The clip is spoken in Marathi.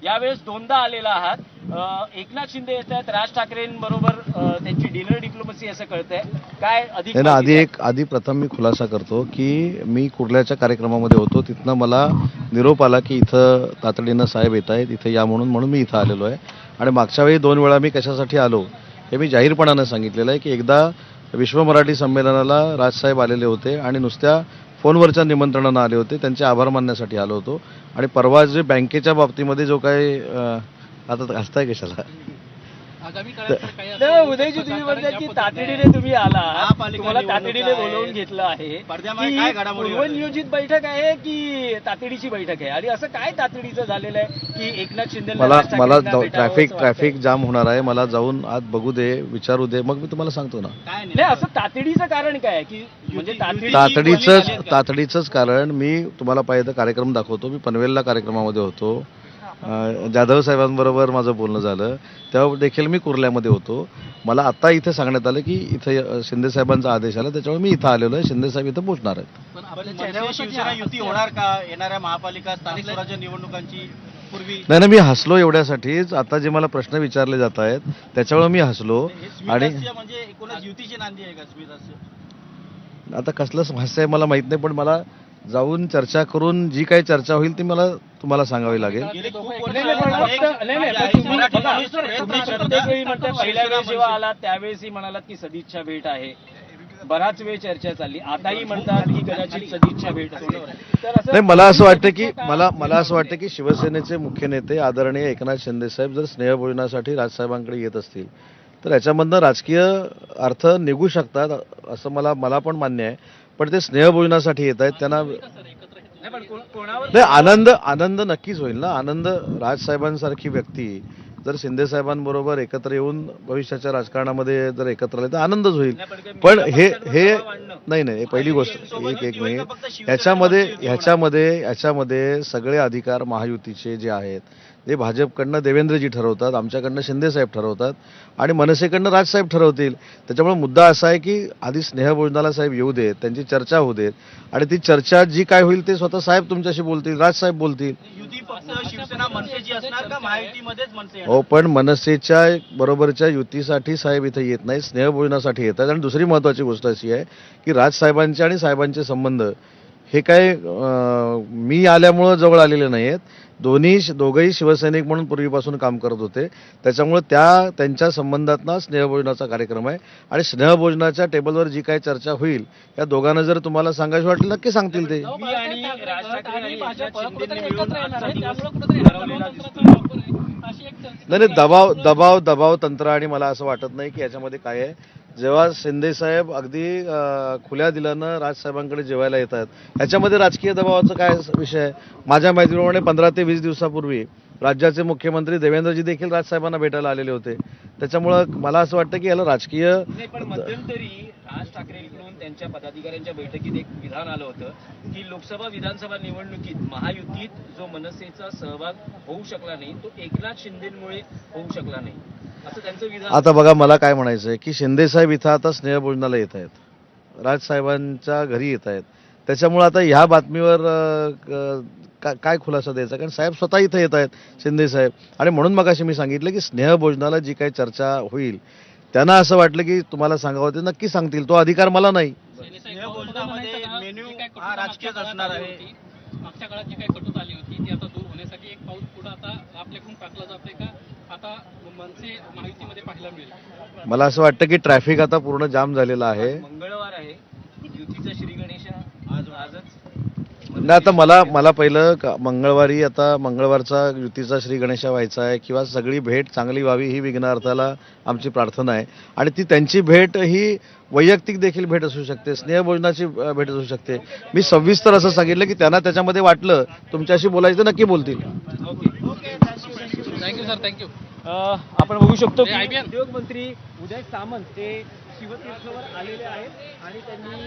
यावेळेस दोनदा आलेला आहात. एकनाथ शिंदे येत आहेत, राज ठाकरेंबरोबर त्यांची डिनर डिप्लोमसी असं कळतंय. काय अधिक आधी प्रथम मी खुलासा करतो की मी कुर्ल्याच्या कार्यक्रमामध्ये होतो. तिथनं मला निरोप आला की इथं तातडीनं साहेब येत आहेत, इथं या म्हणून मी इथं आलेलो आहे. आणि मागच्या वेळी 2 वेळा मी कशासाठी आलो हे मी जाहीरपणानं सांगितलेलं आहे की एकदा विश्व मराठी संमेलनाला राजसाहेब आलेले होते आणि नुसत्या फोनवरच्या निमंत्रणानं आले होते, त्यांचे आभार मानण्यासाठी आलो होतो. आणि परवा जे बँकेच्या बाबतीमध्ये जो काही आता हसताय कशाला, उदयजी तुम्ही म्हणतात की तातडीने तुम्ही आला, तुम्हाला तातडीने बोलवून घेतलं आहे. पूर्वनियोजित बैठक आहे की तातडीची बैठक आहे? आणि असं काय तातडीचं झालेलं आहे की एकनाथ शिंदे मला ट्रॅफिक जाम होणार आहे, मला जाऊन आत बघू दे, विचारू दे, मग मी तुम्हाला सांगतो ना. नाही, असं तातडीचं कारण काय की म्हणजे तातडीचंच कारण मी तुम्हाला पाहिजे कार्यक्रम दाखवतो. मी पनवेलला कार्यक्रमामध्ये होतो, जाधव साहेबांबरोबर माझं बोलणं झालं, तेव्हा देखील मी कुर्ल्यामध्ये होतो. मला आता इथे सांगण्यात आलं की इथं शिंदे साहेबांचा आदेश आला, त्याच्यामुळे मी इथं आलेलो आहे. शिंदे साहेब इथं पोहोचणार आहेत. शिवसेना युती होणार का येणाऱ्या महापालिका स्थानिक स्वराज्य निवडणुकांची पूर्वी? नाही, मी हसलो एवढ्यासाठीच. आता जे मला प्रश्न विचारले जात आहेत त्याच्यामुळे मी हसलो. आणि म्हणजे एकूणच युतीची नांदी आहे का स्मित? आता कसलं हास्य आहे मला माहित नाही, पण मला जाऊन चर्चा करून जी काही चर्चा होईल ती मला तुम्हाला सांगावी लागेल. प्रत्येक वेळी म्हणतात, पहिल्या वेळेस जेव्हा आला त्यावेळेसही म्हणालात की सदिच्छा भेट आहे, बराच वेळ चर्चा चालली, आताही म्हणतात की कदाचित सदिच्छा भेट असेल. नाही, मला असं वाटतं की शिवसेनेचे मुख्य नेते आदरणीय एकनाथ शिंदे साहेब जर स्नेहभोजनासाठी राजसाहेबांकडे येत असतील तर याच्यामधनं राजकीय अर्थ निघू शकतात, असं मला पण मान्य आहे. पण ते स्नेहभोजनासाठी येत आहेत, त्यांना आनंद नक्कीच होईल ना. आनंद, राजसाहेबांसारखी व्यक्ती जर शिंदे साहेबांबरोबर एकत्र येऊन भविष्याच्या राजकारणामध्ये जर एकत्र आले तर आनंदच होईल. पण हे नाही, पहिली गोष्ट एक मिनिट, ह्याच्यामध्ये सगळे अधिकार महायुतीचे जे आहेत ते भाजपकडनं देवेंद्रजी ठरवतात, आमच्याकडनं शिंदे साहेब ठरवतात आणि मनसेकडनं राजसाहेब ठरवतील. त्याच्यामुळे मुद्दा असा आहे की आधी स्नेहभोजनाला साहेब येऊ देत, त्यांची चर्चा होऊ देत आणि ती चर्चा जी काय होईल ते स्वतः साहेब तुमच्याशी बोलतील, राजसाहेब बोलतील. शिवसेना मनसेची असणार का महायुतीमध्येच मनसे? हो, पण मनसेच्या बरोबरच्या युतीसाठी साहेब इथे येत नाही, स्नेहभोजनासाठी येतात. आणि दुसरी महत्वाची गोष्ट अशी आहे की राजसाहेबांचे आणि साहेबांचे संबंध हे काय मी आल्यामुळं जवळ आलेले नाही आहेत. दोघंही शिवसैनिक म्हणून पूर्वीपासून काम करत होते, त्याच्यामुळे त्यांच्या संबंधातनं स्नेहभोजनाचा कार्यक्रम आहे. आणि स्नेहभोजनाच्या टेबलवर जी काही चर्चा होईल या दोघांना जर तुम्हाला सांगायचं वाटलं नक्की सांगतील ते. नाही, दबाव तंत्र आणि मला असं वाटत नाही की याच्यामध्ये काय आहे. जेव्हा शिंदे साहेब अगदी खुल्या दिलानं राजसाहेबांकडे जेवायला येतात, ह्याच्यामध्ये राजकीय दबावाचा काय विषय आहे? माझ्या माहितीप्रमाणे 15 ते 20 दिवसापूर्वी राज्याचे मुख्यमंत्री देवेंद्रजी देखील राजसाहेबांना भेटायला आलेले होते. त्याच्यामुळं मला असं वाटतं की याला राजकीय. पण मध्यंतरी राज ठाकरेंकडून त्यांच्या पदाधिकाऱ्यांच्या बैठकीत एक विधान आलं होतं की लोकसभा विधानसभा निवडणुकीत महायुतीत जो मनसेचा सहभाग होऊ शकला नाही तो एकनाथ शिंदेमुळे होऊ शकला नाही, असं त्यांचं विधान. आता बघा, मला काय म्हणायचं आहे की शिंदे साहेब इथं आता स्नेहभोजनाला येत आहेत, राजसाहेबांच्या घरी येत आहेत. त्याच्यामुळे आता ह्या बातमीवर काय खुलासा द्यायचा, कारण साहेब स्वतः इथं येत आहेत शिंदे साहेब. आणि म्हणून मगाशी मी सांगितलं की स्नेहभोजनाला जी काही चर्चा होईल त्यांना असं वाटलं की तुम्हाला सांगावं ते नक्की सांगतील, तो अधिकार मला नाही. मेन्यू हा राजकीयच असणार आहे. मागच्या काळात जी काही कटुता आली होती ती आता दूर होण्यासाठी एक पाऊल पुढे आता आपल्याकडून टाकलं जातंय का? आता मनसे महायुतीमध्ये पाहायला मिळेल. मला असं वाटतं की ट्रॅफिक आता पूर्ण जाम झालेलं आहे. मंगळवार आहे, युतीचा श्री गणेश आजच नाही, आता मला पहिलं मंगळवारी, आता मंगळवारचा युतीचा श्री गणेशा व्हायचा आहे किंवा सगळी भेट चांगली व्हावी ही विघ्नहर्त्याला आमची प्रार्थना आहे. आणि ती त्यांची भेट ही वैयक्तिक देखील भेट असू शकते, स्नेहभोजनाची भेट असू शकते. मी सविस्तर असं सांगितलं की त्यांना त्याच्यामध्ये वाटलं तुमच्याशी बोलायचं तर नक्की बोलतील. Thank you sir, thank you. आपण बघू शकतो की उद्योग मंत्री उदय सामंत ते शिवतीर्थवर आलेले आहेत आणि त्यांनी